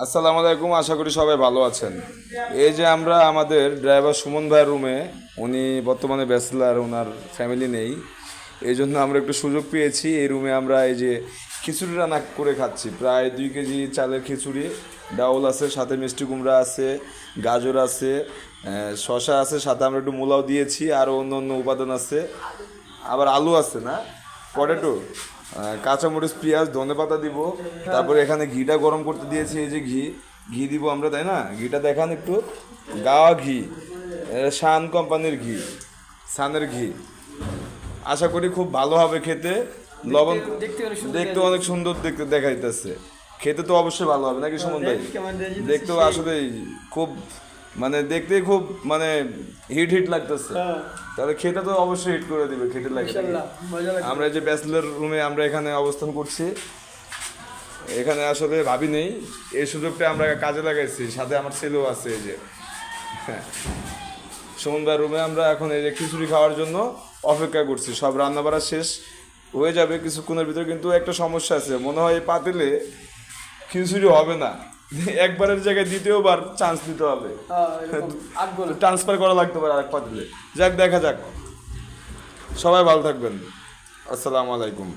আসসালামু আলাইকুম, আশা করি সবাই ভালো আছেন। এই যে আমরা আমাদের ড্রাইভার সুমন ভাইয়ের রুমে, উনি বর্তমানে ব্যাচেলার, ওনার ফ্যামিলি নেই, এই জন্য আমরা একটু সুযোগ পেয়েছি। এই রুমে আমরা এই যে খিচুড়ি রান্না করে খাচ্ছি, প্রায় 2 কেজি চালের খিচুড়ি। ডাউল আছে, সাথে মিষ্টি কুমড়া আছে, গাজর আছে, শশা আছে, সাথে আমরা একটু মূলাও দিয়েছি, আরও অন্য অন্য উপাদান আছে। আবার আলু আছে না, পটেটো, কাঁচামরিচ, পেঁয়াজ, ধনেপাতা দিব। তারপরে এখানে ঘিটা গরম করতে দিয়েছি, এই যে ঘি ঘি দিব আমরা, তাই না? ঘিটা দেখান একটু। গাওয়া ঘি, এটা শান কোম্পানির ঘি, সানের ঘি। আশা করি খুব ভালো হবে খেতে। লবণ, দেখতে অনেক সুন্দর দেখতে দেখাইতেছে। খেতে তো অবশ্যই ভালো হবে নাকি সুমন ভাই? দেখতেও আসলে খুব, মানে দেখতেই খুব, মানে হিট হিট লাগতেছে। তাহলে খেতে তো অবশ্যই হিট করে দিবে, খেতে লাগে নাকি? আমরা এই যে ব্যাচেলর রুমে আমরা এখানে অবস্থান করছি, এখানে আসলে ভাবি নেই, এই সুযোগটা আমরা কাজে লাগাইছি। সাথে আমার ছেলেও আছে, এই যে সুমন ভাইয়ের রুমে আমরা এখন এই যে খিচুড়ি খাওয়ার জন্য অপেক্ষা করছি। সব রান্না বাড়া শেষ হয়ে যাবে কিছুক্ষণের ভিতরে, কিন্তু একটা সমস্যা আছে, মনে হয় এই পাতিলে খিচুড়ি হবে না। একবারের জায়গায় দ্বিতীয়বার চান্স দিতে হবে, ট্রান্সফার করা লাগতে পারে আরেক পাতিলে। যাক, দেখা যাক। সবাই ভালো থাকবেন। আসসালামু আলাইকুম।